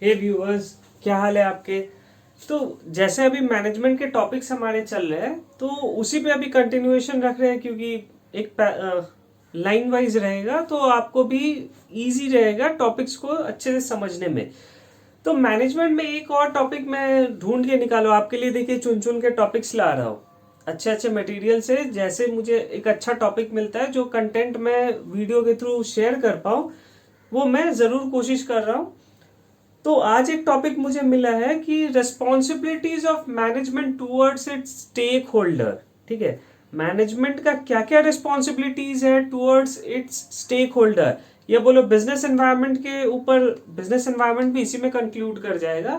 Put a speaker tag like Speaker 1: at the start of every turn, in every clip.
Speaker 1: हे viewers, क्या हाल है आपके। तो जैसे अभी मैनेजमेंट के टॉपिक्स हमारे चल रहे हैं तो उसी पे अभी कंटिन्यूएशन रख रहे हैं, क्योंकि एक लाइन वाइज रहेगा तो आपको भी इजी रहेगा टॉपिक्स को अच्छे से समझने में। तो मैनेजमेंट में एक और टॉपिक मैं ढूंढ के निकालो आपके लिए। देखिए, चुन चुन के टॉपिक्स ला रहा हूँ अच्छे अच्छे मटेरियल से। जैसे मुझे एक अच्छा टॉपिक मिलता है जो कंटेंट मैं वीडियो के थ्रू शेयर कर पाऊँ, वो मैं ज़रूर कोशिश कर रहा हूँ। तो आज एक टॉपिक मुझे मिला है कि responsibilities of management towards its stakeholder. ठीक है, मैनेजमेंट का क्या क्या रिस्पॉन्सिबिलिटीज है टूवर्ड्स इट्स स्टेक होल्डर, या बोलो बिजनेस एनवायरनमेंट के ऊपर। बिजनेस एनवायरनमेंट भी इसी में कंक्लूड कर जाएगा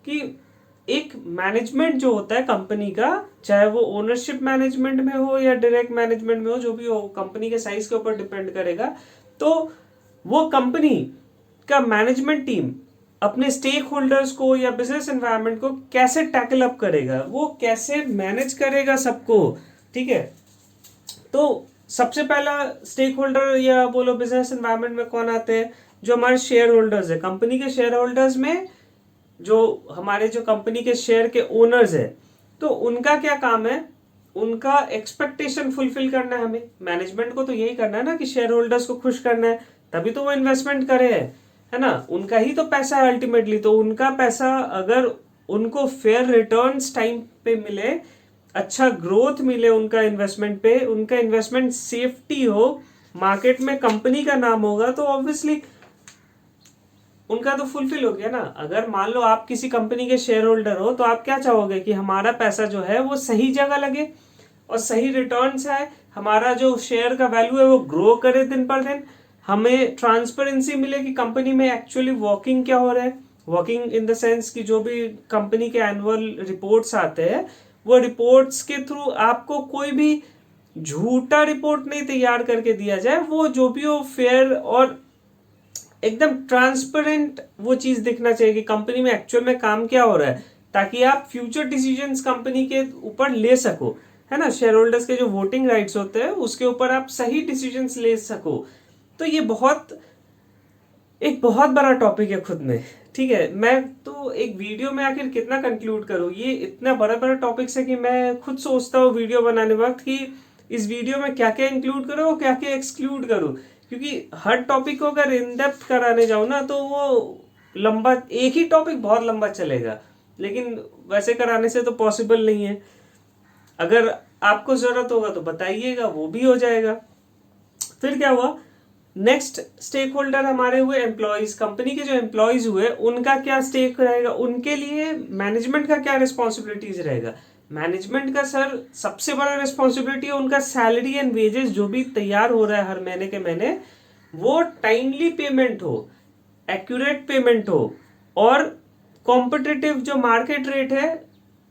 Speaker 1: कि एक मैनेजमेंट जो होता है कंपनी का, चाहे वो ओनरशिप मैनेजमेंट में हो या डायरेक्ट मैनेजमेंट में हो, जो भी हो कंपनी के साइज के ऊपर डिपेंड करेगा। तो वो कंपनी का मैनेजमेंट टीम अपने स्टेक होल्डर्स को या बिजनेस एनवायरनमेंट को कैसे टैकल अप करेगा, वो कैसे मैनेज करेगा सबको। ठीक है, तो सबसे पहला स्टेक होल्डर या बोलो बिजनेस एनवायरनमेंट में कौन आते हैं? जो हमारे शेयर होल्डर्स है, कंपनी के शेयर होल्डर्स में जो हमारे जो कंपनी के शेयर के ओनर्स है, तो उनका क्या काम है? उनका एक्सपेक्टेशन फुलफिल करना है हमें। मैनेजमेंट को तो यही करना है ना कि शेयर होल्डर्स को खुश करना है, तभी तो वो इन्वेस्टमेंट करे है ना। उनका ही तो पैसा है अल्टीमेटली। तो उनका पैसा अगर उनको फेयर रिटर्न्स टाइम पे मिले, अच्छा ग्रोथ मिले उनका इन्वेस्टमेंट पे, उनका इन्वेस्टमेंट सेफ्टी हो, मार्केट में कंपनी का नाम होगा, तो ऑब्वियसली उनका तो फुलफिल हो गया ना। अगर मान लो आप किसी कंपनी के शेयर होल्डर हो तो आप क्या चाहोगे कि हमारा पैसा जो है वो सही जगह लगे और सही रिटर्न्स है, हमारा जो शेयर का वैल्यू है वो ग्रो करे दिन पर दिन, हमें ट्रांसपेरेंसी मिले कि कंपनी में एक्चुअली वर्किंग क्या हो रहा है। वर्किंग इन द सेंस कि जो भी कंपनी के एनुअल रिपोर्ट्स आते हैं, वो रिपोर्ट्स के थ्रू आपको कोई भी झूठा रिपोर्ट नहीं तैयार करके दिया जाए, वो जो भी हो फेयर और एकदम ट्रांसपेरेंट वो चीज दिखना चाहिए कि कंपनी में एक्चुअल में काम क्या हो रहा है, ताकि आप फ्यूचर डिसीजंस कंपनी के ऊपर ले सको, है ना। शेयर होल्डर्स के जो वोटिंग राइट्स होते हैं उसके ऊपर आप सही डिसीजंस ले सको। तो ये एक बहुत बड़ा टॉपिक है खुद में। ठीक है, मैं तो एक वीडियो में आखिर कितना कंक्लूड करूँ, ये इतना बड़ा बड़ा टॉपिक्स है कि मैं खुद सोचता हूँ वीडियो बनाने वक्त कि इस वीडियो में क्या क्या इंक्लूड करूँ और क्या क्या एक्सक्लूड करूँ। क्योंकि हर टॉपिक को अगर इन डेप्थ कराने जाऊँ ना तो वो लंबा, एक ही टॉपिक बहुत लंबा चलेगा, लेकिन वैसे कराने से तो पॉसिबल नहीं है। अगर आपको जरूरत होगा तो बताइएगा, वो भी हो जाएगा। फिर क्या हुआ? नेक्स्ट स्टेक होल्डर हमारे हुए एम्प्लॉयज। कंपनी के जो एम्प्लॉयज हुए उनका क्या स्टेक रहेगा, उनके लिए मैनेजमेंट का क्या रिस्पॉन्सिबिलिटीज रहेगा। मैनेजमेंट का सर सबसे बड़ा रिस्पॉन्सिबिलिटी है उनका सैलरी एंड वेजेस जो भी तैयार हो रहा है हर महीने के महीने, वो टाइमली पेमेंट हो, एक्यूरेट पेमेंट हो, और कॉम्पिटिटिव जो मार्केट रेट है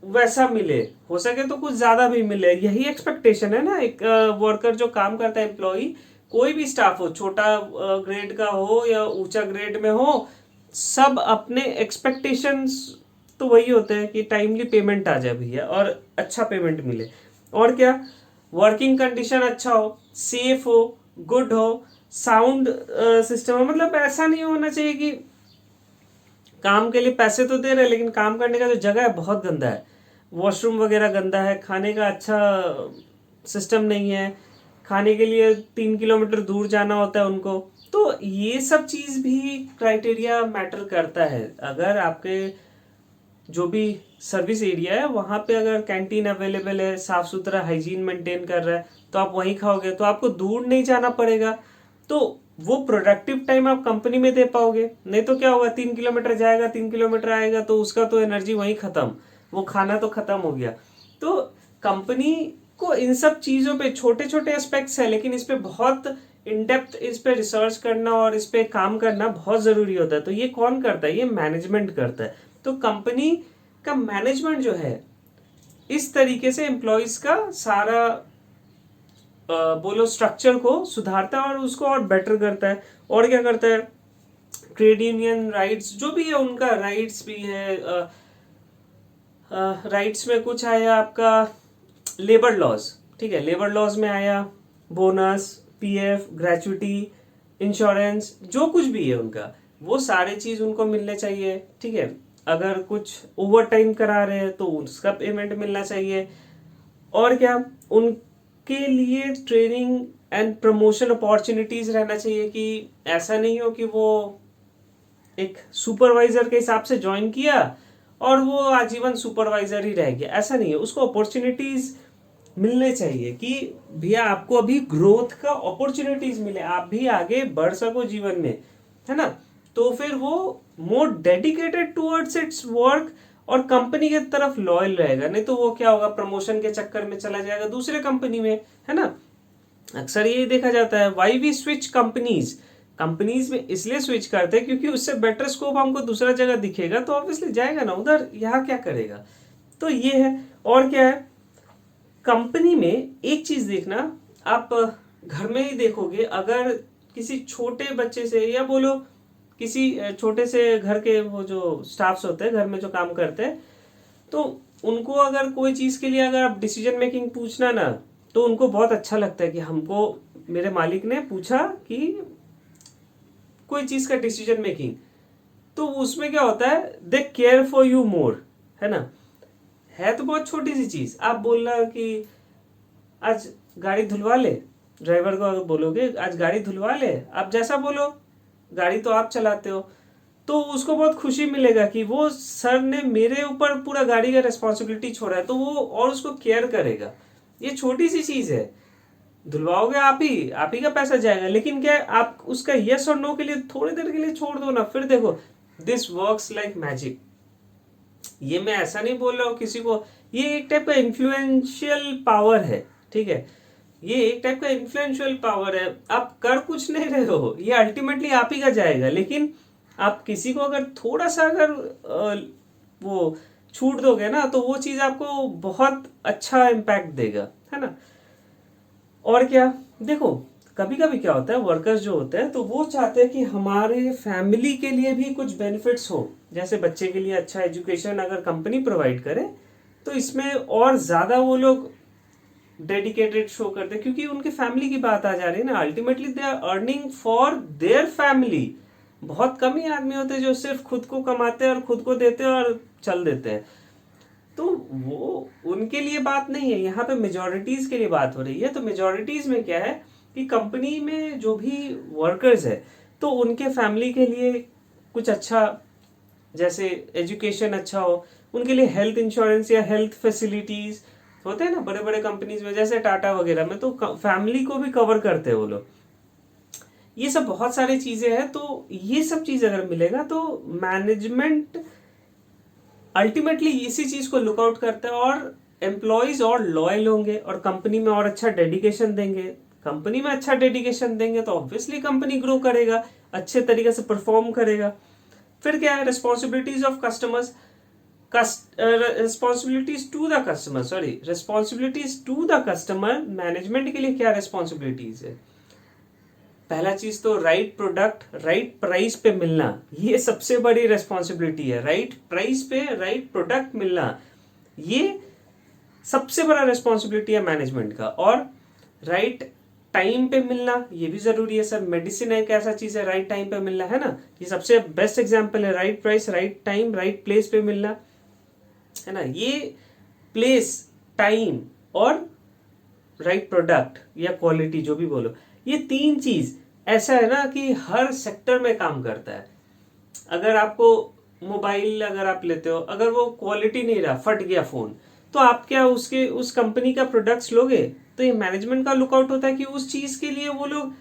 Speaker 1: वैसा मिले। हो सके तो कुछ ज्यादा भी मिले, यही एक्सपेक्टेशन है ना एक वर्कर जो काम करता है, एम्प्लॉय। कोई भी स्टाफ हो, छोटा ग्रेड का हो या ऊंचा ग्रेड में हो, सब अपने एक्सपेक्टेशंस तो वही होते हैं कि टाइमली पेमेंट आ जाए भैया और अच्छा पेमेंट मिले। और क्या? वर्किंग कंडीशन अच्छा हो, सेफ हो, गुड हो, साउंड सिस्टम हो। मतलब ऐसा नहीं होना चाहिए कि काम के लिए पैसे तो दे रहे हैं लेकिन काम करने का जो जगह है बहुत गंदा है, वॉशरूम वगैरह गंदा है, खाने का अच्छा सिस्टम नहीं है, खाने के लिए 3 किलोमीटर दूर जाना होता है उनको। तो ये सब चीज़ भी क्राइटेरिया मैटर करता है। अगर आपके जो भी सर्विस एरिया है वहाँ पे अगर कैंटीन अवेलेबल है, साफ सुथरा हाइजीन मेंटेन कर रहा है, तो आप वहीं खाओगे, तो आपको दूर नहीं जाना पड़ेगा। तो वो प्रोडक्टिव टाइम आप कंपनी में दे पाओगे। नहीं तो क्या होगा, 3 किलोमीटर जाएगा, 3 किलोमीटर आएगा, तो उसका तो एनर्जी वहीं खत्म, वो खाना तो खत्म हो गया। तो कंपनी को इन सब चीज़ों पे, छोटे छोटे एस्पेक्ट्स है लेकिन इस पे बहुत इन डेप्थ इस पे रिसर्च करना और इस पे काम करना बहुत ज़रूरी होता है। तो ये कौन करता है? ये मैनेजमेंट करता है। तो कंपनी का मैनेजमेंट जो है इस तरीके से एम्प्लॉयज का सारा बोलो स्ट्रक्चर को सुधारता है और उसको और बेटर करता है। और क्या करता है? ट्रेड यूनियन राइट्स जो भी है, उनका राइट्स भी है। राइट्स में कुछ आया आपका लेबर लॉज। ठीक है, लेबर लॉज में आया बोनस, पीएफ, ग्रेचुटी, इंश्योरेंस, जो कुछ भी है उनका, वो सारे चीज उनको मिलने चाहिए, ठीक है। अगर कुछ ओवर टाइम करा रहे हैं तो उसका पेमेंट मिलना चाहिए। और क्या, उनके लिए ट्रेनिंग एंड प्रमोशन अपॉर्चुनिटीज रहना चाहिए, कि ऐसा नहीं हो कि वो एक सुपरवाइजर के हिसाब से ज्वाइन किया और वो आजीवन सुपरवाइजर ही रह गया, ऐसा नहीं है। उसको अपॉर्चुनिटीज मिलने चाहिए कि भैया आपको अभी ग्रोथ का अपॉर्चुनिटीज मिले, आप भी आगे बढ़ सको जीवन में, है ना। तो फिर वो मोर डेडिकेटेड टुवर्ड्स इट्स वर्क और कंपनी की तरफ लॉयल रहेगा। नहीं तो वो क्या होगा, प्रमोशन के चक्कर में चला जाएगा दूसरे कंपनी में, है ना। अक्सर ये देखा जाता है, why we switch companies, companies में इसलिए स्विच करते हैं क्योंकि उससे बेटर स्कोप हमको दूसरा जगह दिखेगा, तो ऑब्वियसली जाएगा ना उधर, यहाँ क्या करेगा। तो ये है। और क्या है, कंपनी में एक चीज देखना, आप घर में ही देखोगे, अगर किसी छोटे बच्चे से या बोलो किसी छोटे से घर के वो जो स्टाफ्स होते हैं घर में जो काम करते हैं, तो उनको अगर कोई चीज के लिए अगर आप डिसीजन मेकिंग पूछना ना, तो उनको बहुत अच्छा लगता है कि हमको मेरे मालिक ने पूछा कि कोई चीज का डिसीजन मेकिंग, तो उसमें क्या होता है, they care for you more, है ना। है तो बहुत छोटी सी चीज, आप बोल रहे कि आज गाड़ी धुलवा ले, ड्राइवर को अगर बोलोगे आज गाड़ी धुलवा ले, आप जैसा बोलो, गाड़ी तो आप चलाते हो, तो उसको बहुत खुशी मिलेगा कि वो सर ने मेरे ऊपर पूरा गाड़ी का रिस्पॉन्सिबिलिटी छोड़ा है, तो वो और उसको केयर करेगा। ये छोटी सी चीज है, धुलवाओगे आप ही का पैसा जाएगा, लेकिन क्या है, आप उसका यस और नो के लिए थोड़ी देर के लिए छोड़ दो ना, फिर देखो दिस वर्क्स लाइक मैजिक। ये मैं ऐसा नहीं बोल रहा हूँ किसी को, ये एक टाइप का इन्फ्लुएंशियल पावर है, ठीक है। ये एक टाइप का इन्फ्लुएंशियल पावर है, आप कर कुछ नहीं रहे हो, ये अल्टीमेटली आप ही का जाएगा, लेकिन आप किसी को अगर थोड़ा सा अगर वो छूट दोगे ना, तो वो चीज आपको बहुत अच्छा इम्पैक्ट देगा, है ना। और क्या, देखो कभी कभी क्या होता है, वर्कर्स जो होते हैं तो वो चाहते हैं कि हमारे फैमिली के लिए भी कुछ बेनिफिट्स हो, जैसे बच्चे के लिए अच्छा एजुकेशन अगर कंपनी प्रोवाइड करे, तो इसमें और ज्यादा वो लोग डेडिकेटेड शो करते हैं, क्योंकि उनके फैमिली की बात आ जा रही है ना। Ultimately they are earning for their family. बहुत कम ही आदमी होते हैं जो सिर्फ खुद को कमाते हैं और खुद को देते हैं और चल देते हैं, तो वो उनके लिए बात नहीं है, यहाँ पे मेजोरिटीज के लिए बात हो रही है। तो मेजोरिटीज में क्या है कि कंपनी में जो भी वर्कर्स है, तो उनके फैमिली के लिए कुछ अच्छा, जैसे एजुकेशन अच्छा हो, उनके लिए हेल्थ इंश्योरेंस या हेल्थ फैसिलिटीज होते हैं ना बड़े बड़े कंपनीज में, जैसे टाटा वगैरह में, तो फैमिली को भी कवर करते हैं वो लोग। ये सब बहुत सारी चीजें हैं, तो ये सब चीज अगर मिलेगा तो मैनेजमेंट अल्टीमेटली इसी चीज को लुकआउट करता है, और एम्प्लॉयज और लॉयल होंगे और कंपनी में और अच्छा डेडिकेशन देंगे। कंपनी में अच्छा डेडिकेशन देंगे तो ऑब्वियसली कंपनी ग्रो करेगा, अच्छे तरीके से परफॉर्म करेगा। फिर क्या है, responsibilities of customers, responsibilities to the customer, sorry responsibilities to the customer. Management के लिए क्या रिस्पॉन्सिबिलिटीज है, पहला चीज तो राइट प्रोडक्ट राइट प्राइस पे मिलना, ये सबसे बड़ी रिस्पॉन्सिबिलिटी है। राइट प्राइस पे राइट प्रोडक्ट मिलना, ये सबसे बड़ा रिस्पॉन्सिबिलिटी है मैनेजमेंट का। और राइट टाइम पे मिलना, ये भी जरूरी है सर। मेडिसिन एक ऐसा चीज है, राइट टाइम पे मिलना, है ना। ये सबसे बेस्ट एग्जांपल है, right price right time right place पे मिलना, है ना। ये प्लेस, टाइम और राइट प्रोडक्ट या क्वालिटी जो भी बोलो, ये तीन चीज ऐसा है ना कि हर सेक्टर में काम करता है। अगर आपको मोबाइल अगर आप लेते हो, अगर वो क्वालिटी नहीं रहा, फट गया फोन, तो आप क्या उसके उस कंपनी का प्रोडक्ट्स लोगे। तो ये मैनेजमेंट का लुकआउट होता है कि उस चीज के लिए वो लोग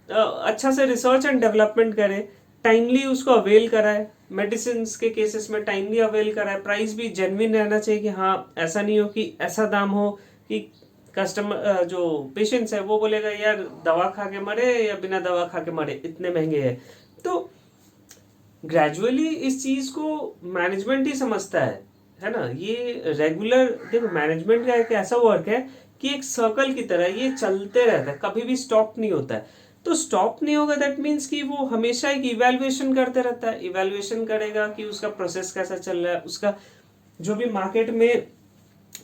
Speaker 1: अच्छा से रिसर्च एंड डेवलपमेंट करे, टाइमली उसको अवेल कराए, मेडिसिन के केसेस में टाइमली अवेल कराए, प्राइस भी जेन्युइन रहना चाहिए कि हाँ ऐसा नहीं हो कि ऐसा दाम हो कि कस्टमर जो पेशेंट्स है वो बोलेगा यार दवा खा के मरे या बिना दवा खा के मरे, इतने महंगे है। तो ग्रेजुअली इस चीज को मैनेजमेंट ही समझता है ना। ये रेगुलर, देखो मैनेजमेंट का एक ऐसा वर्क है कि एक सर्कल की तरह ये चलते रहता है, कभी भी स्टॉप नहीं होता है। तो स्टॉप नहीं होगा दैट मीन्स कि वो हमेशा एक इवैल्यूएशन करते रहता है। इवैल्यूएशन करेगा कि उसका प्रोसेस कैसा चल रहा है, उसका जो भी मार्केट में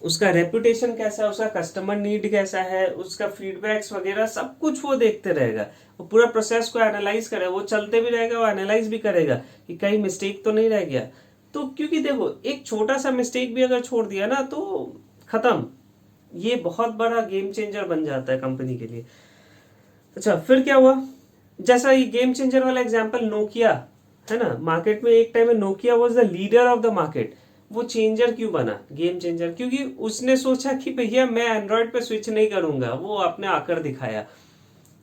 Speaker 1: उसका रेपुटेशन कैसा है, उसका कस्टमर नीड कैसा है, उसका फीडबैक्स वगैरह सब कुछ वो देखते रहेगा। वो पूरा प्रोसेस को एनालाइज करेगा, वो चलते भी रहेगा, वो एनालाइज भी करेगा कि कहीं मिस्टेक तो नहीं रह गया। तो क्योंकि देखो एक छोटा सा मिस्टेक भी अगर छोड़ दिया ना तो खत्म, ये बहुत बड़ा गेम चेंजर बन जाता है कंपनी के लिए। अच्छा फिर क्या हुआ, जैसा ये गेम चेंजर वाला एग्जांपल नोकिया है ना, मार्केट में एक टाइम में Nokia was the leader of the market. वो चेंजर क्यों बना गेम चेंजर, क्योंकि उसने सोचा कि भैया मैं एंड्रॉयड पे स्विच नहीं करूंगा, वो आपने आकर दिखाया।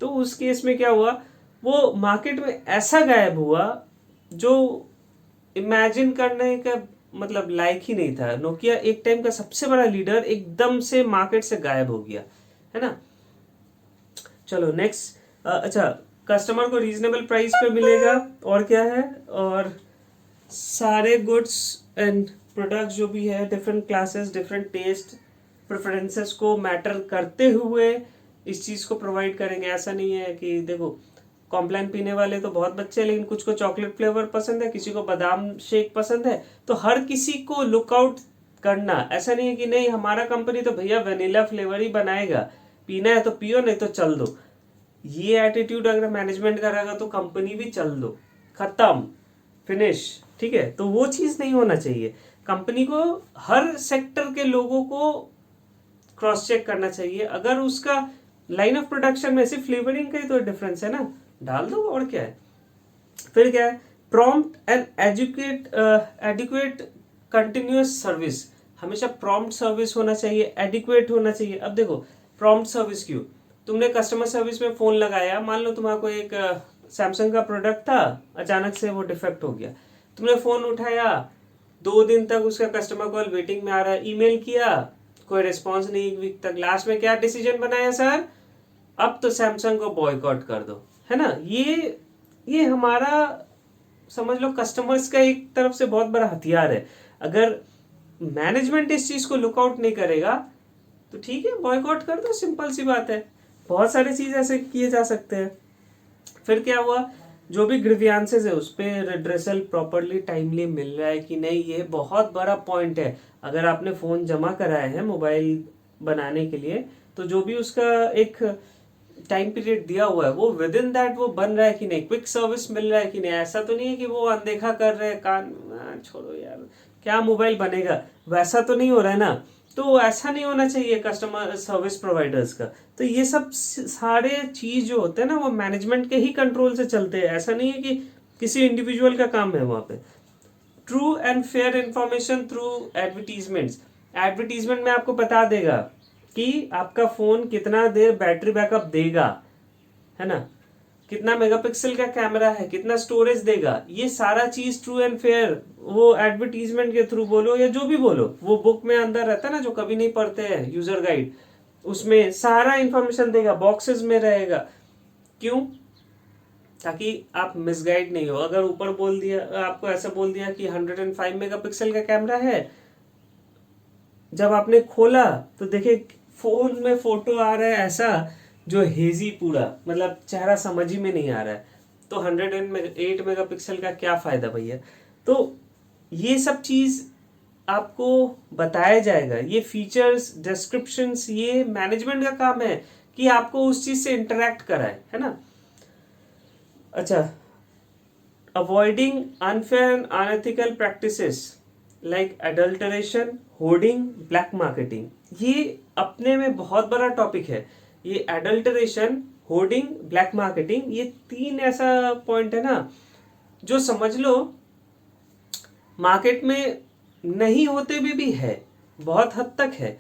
Speaker 1: तो उस केस में क्या हुआ, वो मार्केट में ऐसा गायब हुआ जो इमेजिन करने का मतलब लायक ही नहीं था। नोकिया एक टाइम का सबसे बड़ा लीडर एकदम से मार्केट से गायब हो गया, है ना। चलो नेक्स्ट, अच्छा कस्टमर को रीजनेबल प्राइस पे मिलेगा, और क्या है, और सारे गुड्स एंड प्रोडक्ट्स जो भी है different classes different taste preferences को मैटर करते हुए इस चीज को प्रोवाइड करेंगे। ऐसा नहीं है कि देखो कॉम्प्लान पीने वाले तो बहुत बच्चे हैं, लेकिन कुछ को चॉकलेट फ्लेवर पसंद है, किसी को बादाम शेक पसंद है, तो हर किसी को लुकआउट करना। ऐसा नहीं है कि नहीं हमारा कंपनी तो भैया वेनिला फ्लेवर ही बनाएगा, पीना है तो पियो नहीं तो चल दो। ये एटीट्यूड अगर मैनेजमेंट का रहेगा तो कंपनी भी चल दो, खत्म, फिनिश। ठीक है, तो वो चीज नहीं होना चाहिए। कंपनी को हर सेक्टर के लोगों को क्रॉस चेक करना चाहिए। अगर उसका लाइन ऑफ प्रोडक्शन में सिर्फ फ्लेवरिंग का ही तो डिफरेंस है ना, डाल दो, और क्या है। फिर क्या है, prompt and adequate continuous service. हमेशा प्रॉम्प्ट सर्विस होना चाहिए, एडिक्वेट होना चाहिए। अब देखो प्रॉम्प्ट सर्विस क्यों, तुमने कस्टमर सर्विस में फोन लगाया, मान लो तुम्हारा एक सैमसंग का प्रोडक्ट था, अचानक से वो डिफेक्ट हो गया, तुमने फोन उठाया, 2 दिन तक उसका कस्टमर कॉल वेटिंग में आ रहा है, ईमेल किया, कोई रिस्पॉन्स नहीं, एक वीक तक। लास्ट में क्या डिसीजन बनाया सर, अब तो सैमसंग को बॉयकॉट कर दो, है ना। ये हमारा समझ लो कस्टमर्स का एक तरफ से बहुत बड़ा हथियार है। अगर मैनेजमेंट इस चीज को लुकआउट नहीं करेगा तो ठीक है, बॉयकॉट कर दो, सिंपल सी बात है। बहुत सारी चीज ऐसे किए जा सकते हैं। फिर क्या हुआ, जो भी ग्रीवियांसेस है उस पर रिड्रेसल प्रॉपरली टाइमली मिल रहा है कि नहीं, ये बहुत बड़ा पॉइंट है। अगर आपने फोन जमा कराया है मोबाइल बनाने के लिए, तो जो भी उसका एक टाइम पीरियड दिया हुआ है वो विद इन दैट वो बन रहा है कि नहीं, क्विक सर्विस मिल रहा है कि नहीं। ऐसा तो नहीं है कि वो अनदेखा कर रहे हैं, कान छोड़ो यार क्या मोबाइल बनेगा, वैसा तो नहीं हो रहा है ना। तो ऐसा नहीं होना चाहिए कस्टमर सर्विस प्रोवाइडर्स का। तो ये सब सारे चीज जो होते हैं ना वो मैनेजमेंट के ही कंट्रोल से चलते हैं। ऐसा नहीं है कि किसी इंडिविजुअल का काम है वहां पे। True and fair information through advertisements. Advertisement में आपको बता देगा कि आपका फोन कितना देर बैटरी बैकअप देगा, है ना, कितना मेगापिक्सल का कैमरा है, कितना स्टोरेज देगा, ये सारा चीज ट्रू एंड फेयर वो एडवर्टीजमेंट के थ्रू बोलो या जो भी बोलो, वो बुक में अंदर रहता है ना, जो कभी नहीं पढ़ते हैं, यूजर गाइड, उसमें सारा इंफॉर्मेशन देगा, बॉक्सेस में रहेगा। क्यों, ताकि आप मिसगाइड नहीं हो। अगर ऊपर बोल दिया, आपको ऐसा बोल दिया कि 105 मेगापिक्सल का कैमरा है, जब आपने खोला तो देखे फोन में फोटो आ रहा है ऐसा जो हेजी पूरा, मतलब चेहरा समझ ही में नहीं आ रहा है, तो 108 मेगापिक्सल का क्या फायदा भैया। तो ये सब चीज आपको बताया जाएगा, ये फीचर्स डिस्क्रिप्शंस, ये मैनेजमेंट का काम है कि आपको उस चीज से इंटरेक्ट कराए, है ना। अच्छा, avoiding unfair and unethical practices like adulteration, hoarding, black marketing, ये अपने में बहुत बड़ा टॉपिक है। ये एडल्टरेशन, होर्डिंग, ब्लैक मार्केटिंग, ये 3 ऐसा पॉइंट है ना जो समझ लो मार्केट में नहीं होते भी है, बहुत हद तक है।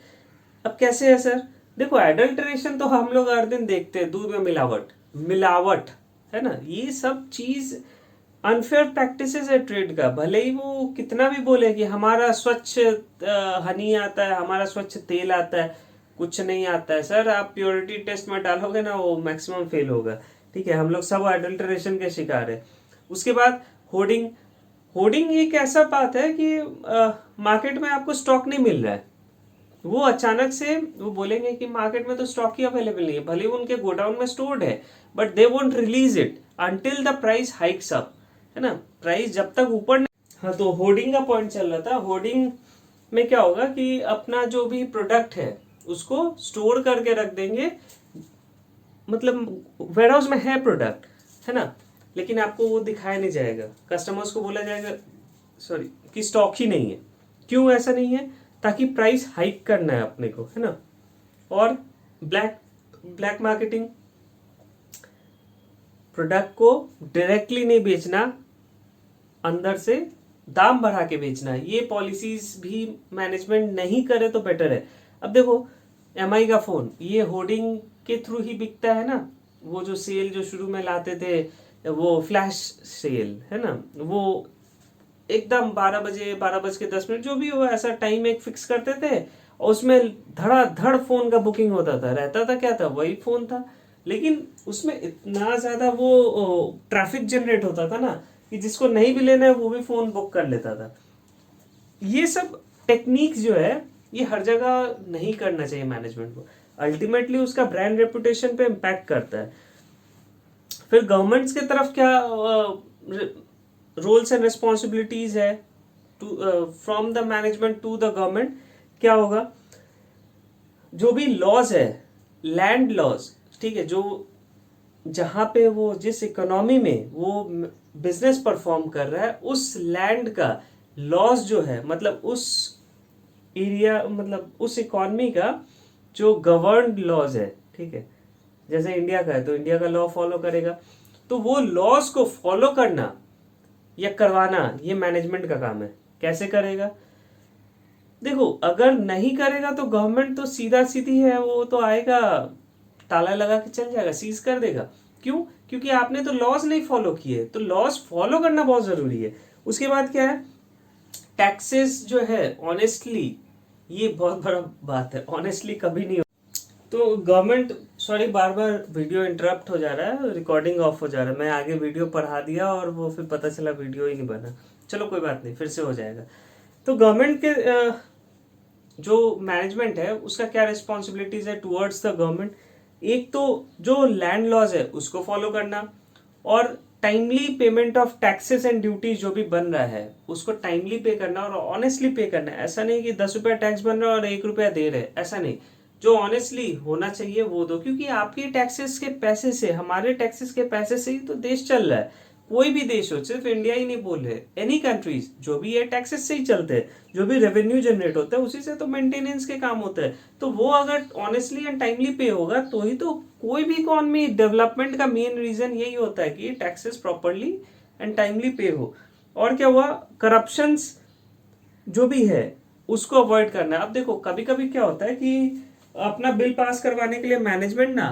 Speaker 1: अब कैसे है सर, देखो एडल्टरेशन तो हम लोग हर दिन देखते हैं, दूध में मिलावट मिलावट, है ना, ये सब चीज अनफेयर प्रैक्टिसेस है ट्रेड का। भले ही वो कितना भी बोले कि हमारा स्वच्छ हनी आता है, हमारा स्वच्छ तेल आता है, कुछ नहीं आता है सर। आप प्योरिटी टेस्ट में डालोगे ना वो मैक्सिमम फेल होगा। ठीक है, हम लोग सब एडल्टरेशन के शिकार है। उसके बाद होर्डिंग, होर्डिंग एक ऐसा बात है कि मार्केट में आपको स्टॉक नहीं मिल रहा है, वो अचानक से वो बोलेंगे कि मार्केट में तो स्टॉक ही अवेलेबल नहीं है, भले ही उनके गोडाउन में स्टोर्ड है, but they won't release it until the price hikes up, है ना। प्राइस जब तक ऊपर नहीं। हाँ, तो होर्डिंग का पॉइंट चल रहा था। होर्डिंग में क्या होगा कि अपना जो भी प्रोडक्ट है उसको स्टोर करके रख देंगे, मतलब वेयर हाउस में है प्रोडक्ट, है ना, लेकिन आपको वो दिखाया नहीं जाएगा, कस्टमर्स को बोला जाएगा सॉरी कि स्टॉक ही नहीं है। क्यों ऐसा नहीं है? ताकि प्राइस हाइक करना है अपने को, है ना। और ब्लैक ब्लैक मार्केटिंग, प्रोडक्ट को डायरेक्टली नहीं बेचना, अंदर से दाम बढ़ा के बेचना है। ये पॉलिसीज भी मैनेजमेंट नहीं करे तो बेटर है। अब देखो एमआई का फोन ये होर्डिंग के थ्रू ही बिकता है ना, वो जो सेल जो शुरू में लाते थे, वो फ्लैश सेल है ना, वो एकदम 12 बजे 12:10 जो भी हो ऐसा टाइम एक फिक्स करते थे, और उसमें धड़ाधड़ फोन का बुकिंग होता था, रहता था क्या था, वही फोन था, लेकिन उसमें इतना ज्यादा वो ट्रैफिक जनरेट होता था ना कि जिसको नहीं भी लेना है वो भी फोन बुक कर लेता था। ये सब टेक्निक जो है ये हर जगह नहीं करना चाहिए मैनेजमेंट को, अल्टीमेटली उसका ब्रांड रेपुटेशन पे इम्पैक्ट करता है। फिर गवर्नमेंट्स के तरफ क्या रोल्स एंड रिस्पॉन्सिबिलिटीज है to from the management to the government, क्या होगा? जो भी लॉज है, लैंड लॉज, ठीक है, जो जहां पे वो जिस इकोनॉमी में वो बिजनेस परफॉर्म कर रहा है उस लैंड का लॉस जो है, मतलब उस एरिया, मतलब उस इकोनॉमी का जो गवर्नड लॉज है, ठीक है, जैसे इंडिया का है तो इंडिया का लॉ फॉलो करेगा, तो वो लॉज को फॉलो करना या करवाना ये मैनेजमेंट का काम है। कैसे करेगा? देखो अगर नहीं करेगा तो गवर्नमेंट तो सीधा सीधी है, वो तो आएगा ताला लगा के चल जाएगा, सीज कर देगा। क्यों? क्योंकि आपने तो लॉज नहीं फॉलो किए, तो लॉज फॉलो करना बहुत जरूरी है। उसके बाद क्या है? टैक्सेस जो है ऑनेस्टली, ये बहुत बड़ा बात है, ऑनेस्टली कभी नहीं हो। तो गवर्नमेंट, सॉरी बार बार वीडियो इंटरप्ट हो जा रहा है, रिकॉर्डिंग ऑफ हो जा रहा है, मैं आगे वीडियो पढ़ा दिया और वो फिर पता चला वीडियो ही नहीं बना। चलो कोई बात नहीं, फिर से हो जाएगा। तो गवर्नमेंट के जो मैनेजमेंट है उसका क्या रिस्पॉन्सिबिलिटीज है टुवर्ड्स द गवर्नमेंट? एक तो जो लैंड लॉज है उसको फॉलो करना, और timely payment of taxes and duties जो भी बन रहा है उसको टाइमली पे करना और ऑनेस्टली पे करना है। ऐसा नहीं कि 10 रुपया टैक्स बन रहा है और 1 रुपया दे रहे, ऐसा नहीं। जो ऑनेस्टली होना चाहिए वो दो, क्योंकि आपके टैक्सेस के पैसे से, हमारे टैक्सेस के पैसे से ही तो देश चल रहा है। कोई भी देश हो, सिर्फ इंडिया ही नहीं बोल रहे, एनी कंट्रीज जो भी है टैक्सेस से ही चलते हैं, जो भी रेवेन्यू जनरेट होता है उसी से तो मेंटेनेंस के काम होते हैं। तो वो अगर ऑनेस्टली एंड टाइमली पे होगा तो ही तो कोई भी इकोनॉमी डेवलपमेंट का मेन रीजन यही होता है कि टैक्सेस प्रॉपरली एंड टाइमली पे हो। और क्या हुआ? करप्शंस जो भी है उसको अवॉइड करना है। अब देखो कभी कभी क्या होता है कि अपना बिल पास करवाने के लिए मैनेजमेंट ना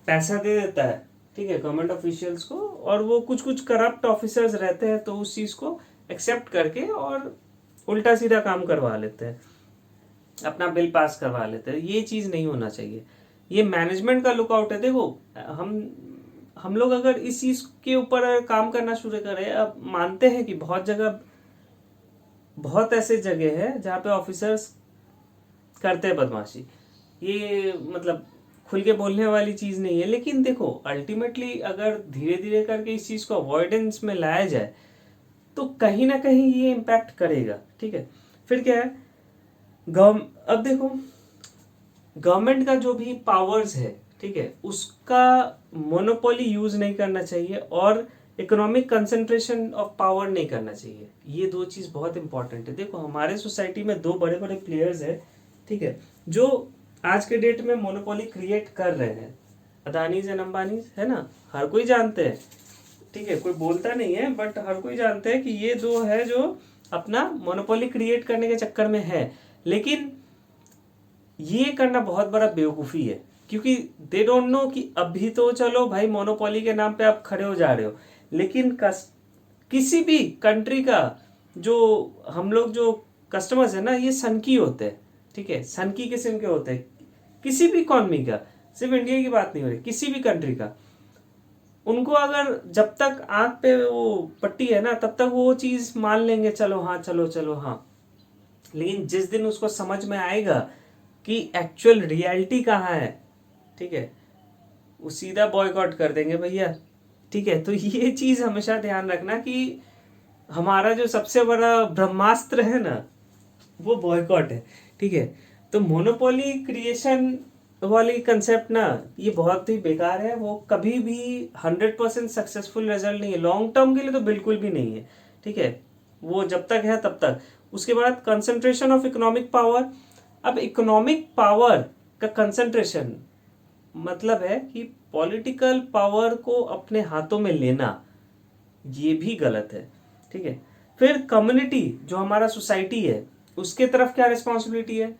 Speaker 1: पैसा दे देता है, ठीक है, गवर्नमेंट ऑफिशियल्स को, और वो कुछ कुछ करप्ट ऑफिसर्स रहते हैं तो उस चीज को एक्सेप्ट करके और उल्टा सीधा काम करवा लेते हैं, अपना बिल पास करवा लेते हैं। ये चीज नहीं होना चाहिए, ये मैनेजमेंट का लुकआउट है। देखो हम लोग अगर इस चीज के ऊपर काम करना शुरू करें, अब मानते हैं कि बहुत जगह, बहुत ऐसे जगह है जहाँ पे ऑफिसर्स करते हैं बदमाशी, ये मतलब खुल के बोलने वाली चीज नहीं है, लेकिन देखो अल्टीमेटली अगर धीरे धीरे करके इस चीज को अवॉइडेंस में लाया जाए तो कहीं ना कहीं ये इम्पैक्ट करेगा, ठीक है। फिर क्या है? अब देखो गवर्नमेंट का जो भी पावर्स है, ठीक है, उसका मोनोपोली यूज नहीं करना चाहिए और इकोनॉमिक कंसंट्रेशन ऑफ पावर नहीं करना चाहिए। ये दो चीज बहुत इंपॉर्टेंट है। देखो हमारे सोसाइटी में दो बड़े बड़े प्लेयर्स है, ठीक है, जो आज के डेट में मोनोपोली क्रिएट कर रहे हैं, अदानीज एंड अंबानीज, है ना, हर कोई जानते हैं, ठीक है, कोई बोलता नहीं है बट हर कोई जानते हैं कि ये दो है जो अपना मोनोपोली क्रिएट करने के चक्कर में है। लेकिन ये करना बहुत बड़ा बेवकूफ़ी है, क्योंकि दे डोंट नो कि अभी तो चलो भाई मोनोपोली के नाम पे आप खड़े हो जा रहे हो, लेकिन किसी भी कंट्री का जो हम लोग जो कस्टमर्स है ना, ये सनकी होते हैं, ठीक है, सनकी किस्म के होते हैं। किसी भी इकॉनमी का, सिर्फ इंडिया की बात नहीं हो रही, किसी भी कंट्री का, उनको अगर जब तक आंख पे वो पट्टी है ना तब तक वो चीज मान लेंगे, चलो हाँ चलो चलो हाँ, लेकिन जिस दिन उसको समझ में आएगा कि एक्चुअल रियलिटी कहाँ है, ठीक है, वो सीधा बॉयकॉट कर देंगे भैया, ठीक है। तो ये चीज हमेशा ध्यान रखना कि हमारा जो सबसे बड़ा ब्रह्मास्त्र है ना वो बॉयकॉट है। ठीक है, तो मोनोपोली क्रिएशन वाली कंसेप्ट ना, ये बहुत ही बेकार है। वो कभी भी 100% सक्सेसफुल रिजल्ट नहीं है, लॉन्ग टर्म के लिए तो बिल्कुल भी नहीं है। ठीक है, वो जब तक है तब तक। उसके बाद कंसंट्रेशन ऑफ इकोनॉमिक पावर। अब इकोनॉमिक पावर का कंसंट्रेशन मतलब है कि पॉलिटिकल पावर को अपने हाथों में लेना, ये भी गलत है। ठीक है, फिर कम्युनिटी जो हमारा सोसाइटी है उसके तरफ क्या रिस्पॉन्सिबिलिटी है?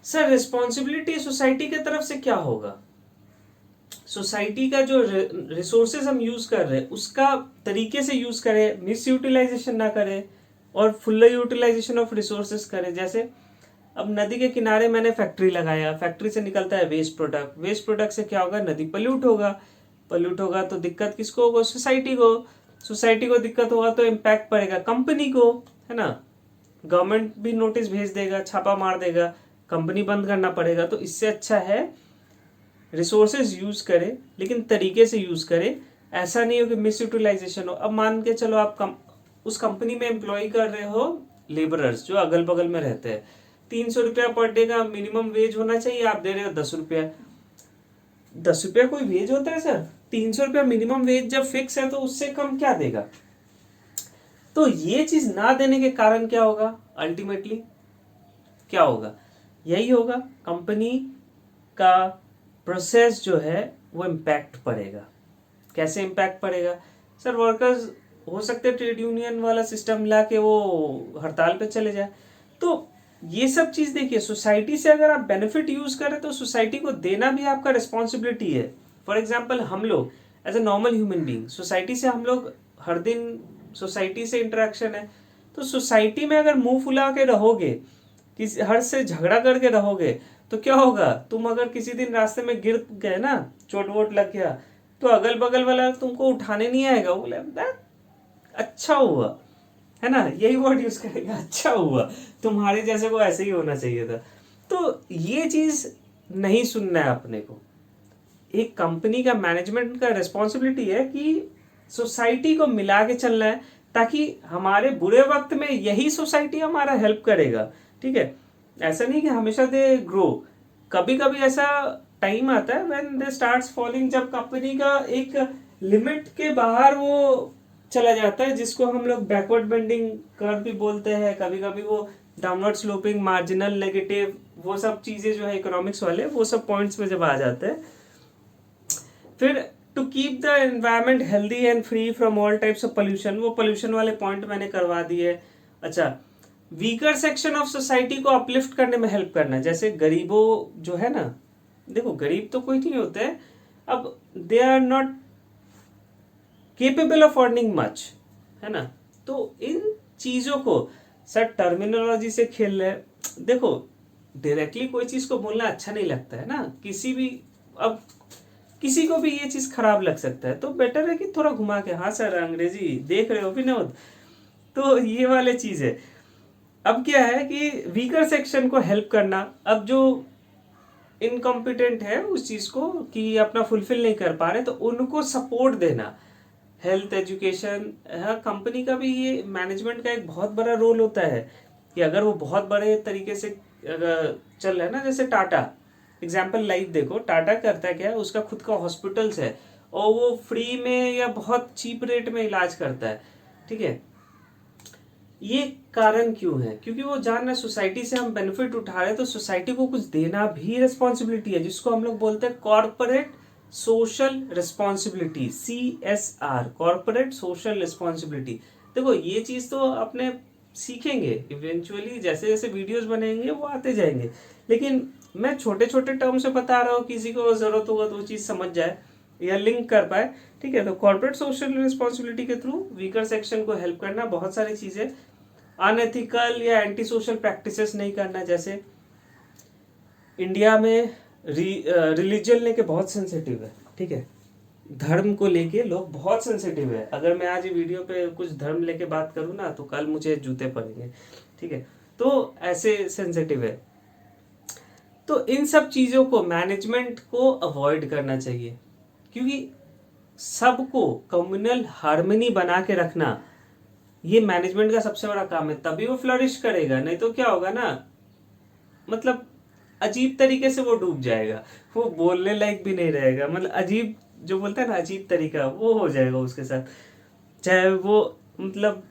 Speaker 1: सर रिस्पॉन्सिबिलिटी सोसाइटी के तरफ से क्या होगा? सोसाइटी का जो रिसोर्सेज हम यूज कर रहे हैं उसका तरीके से यूज करें, मिस यूटिलाइजेशन ना करें और फुल यूटिलाइजेशन ऑफ रिसोर्सेज करें। जैसे अब नदी के किनारे मैंने फैक्ट्री लगाया, फैक्ट्री से निकलता है वेस्ट प्रोडक्ट, वेस्ट प्रोडक्ट से क्या होगा? नदी पल्यूट होगा, पल्यूट होगा तो दिक्कत किसको होगा? सोसाइटी को। सोसाइटी को दिक्कत होगा तो इम्पैक्ट पड़ेगा कंपनी को, है ना? गवर्नमेंट भी नोटिस भेज देगा, छापा मार देगा, कंपनी बंद करना पड़ेगा। तो इससे अच्छा है रिसोर्सेज यूज करें लेकिन तरीके से यूज करें, ऐसा नहीं हो कि मिस यूटिलाइजेशन हो। अब मान के चलो आप उस कंपनी में एम्प्लॉय कर रहे हो लेबरर्स जो अगल बगल में रहते हैं, 300 रुपया पर डे का मिनिमम वेज होना चाहिए, आप दे रहे हो 10 रुपया। 10 रुपया कोई वेज होता है सर? 300 रुपया मिनिमम वेज जब फिक्स है तो उससे कम क्या देगा? तो ये चीज ना देने के कारण क्या होगा? अल्टीमेटली क्या होगा? यही होगा, कंपनी का प्रोसेस जो है वो इम्पैक्ट पड़ेगा। कैसे इम्पैक्ट पड़ेगा? सर वर्कर्स हो सकते हैं ट्रेड यूनियन वाला सिस्टम ला के वो हड़ताल पे चले जाए। तो ये सब चीज देखिए, सोसाइटी से अगर आप बेनिफिट यूज करें तो सोसाइटी को देना भी आपका रिस्पॉन्सिबिलिटी है। फॉर एग्जाम्पल हम लोग as a normal human being, society से हम लोग हर दिन सोसाइटी से इंटरेक्शन है, तो सोसाइटी में अगर मुंह फुला के रहोगे, किसी हर से झगड़ा करके रहोगे, तो क्या होगा? तुम अगर किसी दिन रास्ते में गिर गए ना, चोट वोट लग गया, तो अगल बगल वाला तुमको उठाने नहीं आएगा, वो बोले अच्छा हुआ, है ना? यही वर्ड यूज करेगा, अच्छा हुआ, तुम्हारे जैसे को ऐसे ही होना चाहिए था। तो ये चीज नहीं सुनना है अपने को। एक कंपनी का मैनेजमेंट का रिस्पॉन्सिबिलिटी है कि सोसाइटी को मिला के चलना है, ताकि हमारे बुरे वक्त में यही सोसाइटी हमारा हेल्प करेगा। ठीक है, ऐसा नहीं कि हमेशा दे ग्रो, कभी कभी ऐसा टाइम आता है व्हेन दे स्टार्ट्स फॉलिंग, जब कंपनी का एक लिमिट के बाहर वो चला जाता है, जिसको हम लोग बैकवर्ड बेंडिंग कर्व भी बोलते हैं, कभी कभी वो डाउनवर्ड स्लोपिंग, मार्जिनल नेगेटिव, वो सब चीजें जो है इकोनॉमिक्स वाले वो सब पॉइंट्स में जब आ जाते हैं। फिर to keep the environment healthy and free from all types of pollution, वो पोल्यूशन वाले पॉइंट मैंने करवा दिए। अच्छा, वीकर सेक्शन ऑफ सोसाइटी को अपलिफ्ट करने में हेल्प करना, जैसे गरीबों जो है ना, देखो गरीब तो कोई नहीं होते हैं, अब they are not capable of earning much, है ना? तो इन चीजों को सर टर्मिनोलॉजी से खेल रहे। देखो डायरेक्टली कोई चीज को बोलना अच्छा नहीं लगता है ना, किसी भी, अब किसी को भी ये चीज खराब लग सकता है, तो बेटर है कि थोड़ा घुमा के, हाँ सर अंग्रेजी देख रहे हो विनोद, तो ये वाले चीज है। अब क्या है कि वीकर सेक्शन को हेल्प करना, अब जो इनकॉम्पिटेंट है उस चीज को कि अपना फुलफिल नहीं कर पा रहे, तो उनको सपोर्ट देना, हेल्थ, एजुकेशन। हाँ, कंपनी का भी ये मैनेजमेंट का एक बहुत बड़ा रोल होता है कि अगर वो बहुत बड़े तरीके से अगर चल रहा है ना, जैसे टाटा एग्जाम्पल लाइव देखो, टाटा करता है क्या है, उसका खुद का हॉस्पिटल्स है और वो फ्री में या बहुत चीप रेट में इलाज करता है। ठीक है, ये कारण क्यों है? क्योंकि वो जान रहे सोसाइटी से हम बेनिफिट उठा रहे हैं, तो सोसाइटी को कुछ देना भी रिस्पॉन्सिबिलिटी है, जिसको हम लोग बोलते हैं corporate social responsibility, CSR, corporate social responsibility. देखो ये चीज तो अपने सीखेंगे इवेंचुअली, जैसे जैसे वीडियोस बनेंगे वो आते जाएंगे, लेकिन मैं छोटे छोटे टर्म से बता रहा हूँ, किसी को जरूरत होगा तो वो चीज समझ जाए या लिंक कर पाए। ठीक है, तो कॉर्पोरेट सोशल रिस्पॉन्सिबिलिटी के थ्रू वीकर सेक्शन को हेल्प करना, बहुत सारी चीजें, अनएथिकल या एंटी सोशल प्रैक्टिसेस नहीं करना। जैसे इंडिया में रिलीजन लेके बहुत सेंसिटिव है। ठीक है, धर्म को लेके लोग बहुत सेंसिटिव है, अगर मैं आज वीडियो पे कुछ धर्म लेके बात करूँ ना तो कल मुझे जूते पड़ेंगे। ठीक है, तो ऐसे सेंसिटिव है। तो इन सब चीजों को मैनेजमेंट को अवॉइड करना चाहिए, क्योंकि सबको कम्युनल हार्मनी बना के रखना ये मैनेजमेंट का सबसे बड़ा काम है, तभी वो फ्लरिश करेगा। नहीं तो क्या होगा ना, मतलब अजीब तरीके से वो डूब जाएगा, वो बोलने लायक भी नहीं रहेगा, मतलब अजीब जो बोलता है ना, अजीब तरीका वो हो जाएगा उसके साथ। चाहे वो मतलब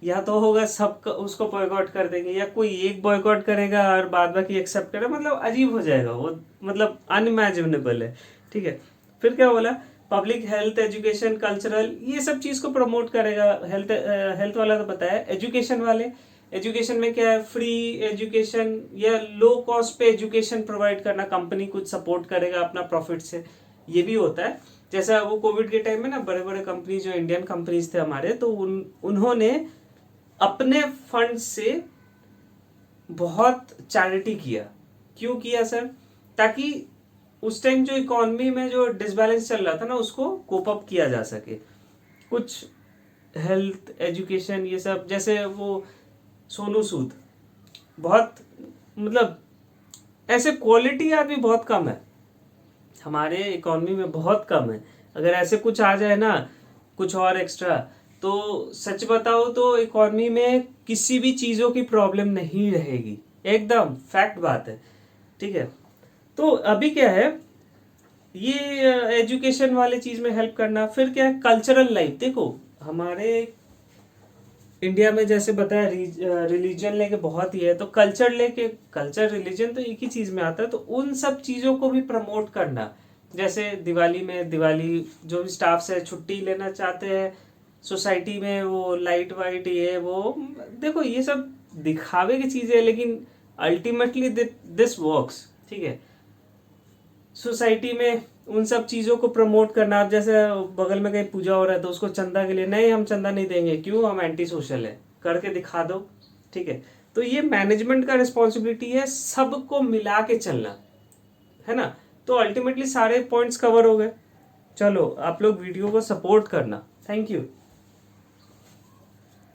Speaker 1: या तो होगा सब उसको बॉयकॉट कर देंगे, या कोई एक बॉयकॉट करेगा और बाद बाकी एक्सेप्ट करेगा, मतलब अजीब हो जाएगा वो, मतलब अनइमेजिनेबल है। ठीक है, फिर क्या बोला, पब्लिक हेल्थ, एजुकेशन, कल्चरल, ये सब चीज को प्रमोट करेगा। हेल्थ हेल्थ वाला तो बताया। एजुकेशन वाले, एजुकेशन में क्या है, फ्री एजुकेशन या लो कॉस्ट पे एजुकेशन प्रोवाइड करना, कंपनी कुछ सपोर्ट करेगा अपना प्रॉफिट से, ये भी होता है। जैसा वो कोविड के टाइम में ना, बड़े बड़े कंपनी जो इंडियन कंपनीज थे हमारे, तो उन्होंने अपने फंड से बहुत चैरिटी किया। क्यों किया सर? ताकि उस टाइम जो इकोनॉमी में जो डिसबैलेंस चल रहा था ना, उसको कोप अप किया जा सके। कुछ हेल्थ, एजुकेशन, ये सब, जैसे वो सोनू सूद, बहुत मतलब ऐसे क्वालिटी आदमी बहुत कम है हमारे इकोनॉमी में, बहुत कम है। अगर ऐसे कुछ आ जाए ना, कुछ और एक्स्ट्रा, तो सच बताओ तो इकोनॉमी में किसी भी चीज़ों की प्रॉब्लम नहीं रहेगी, एकदम फैक्ट बात है। ठीक है, तो अभी क्या है, ये एजुकेशन वाले चीज में हेल्प करना। फिर क्या है, कल्चरल लाइफ। देखो हमारे इंडिया में जैसे बताया, रिलीजन लेके बहुत ही है, तो कल्चर लेके, कल्चर रिलीजन तो एक ही चीज में आता है, तो उन सब चीजों को भी प्रमोट करना। जैसे दिवाली में, दिवाली जो भी स्टाफ से छुट्टी लेना चाहते हैं, सोसाइटी में वो लाइट वाइट, ये वो, देखो ये सब दिखावे की चीजें है, लेकिन अल्टीमेटली दिस वर्क्स। ठीक है, सोसाइटी में उन सब चीज़ों को प्रमोट करना। आप जैसे बगल में कहीं पूजा हो रहा है तो उसको चंदा के लिए, नहीं हम चंदा नहीं देंगे, क्यों, हम एंटी सोशल है, करके दिखा दो। ठीक है, तो ये मैनेजमेंट का रिस्पॉन्सिबिलिटी है, सबको मिला के चलना है ना। तो अल्टीमेटली सारे पॉइंट्स कवर हो गए। चलो आप लोग वीडियो को सपोर्ट करना। Thank you.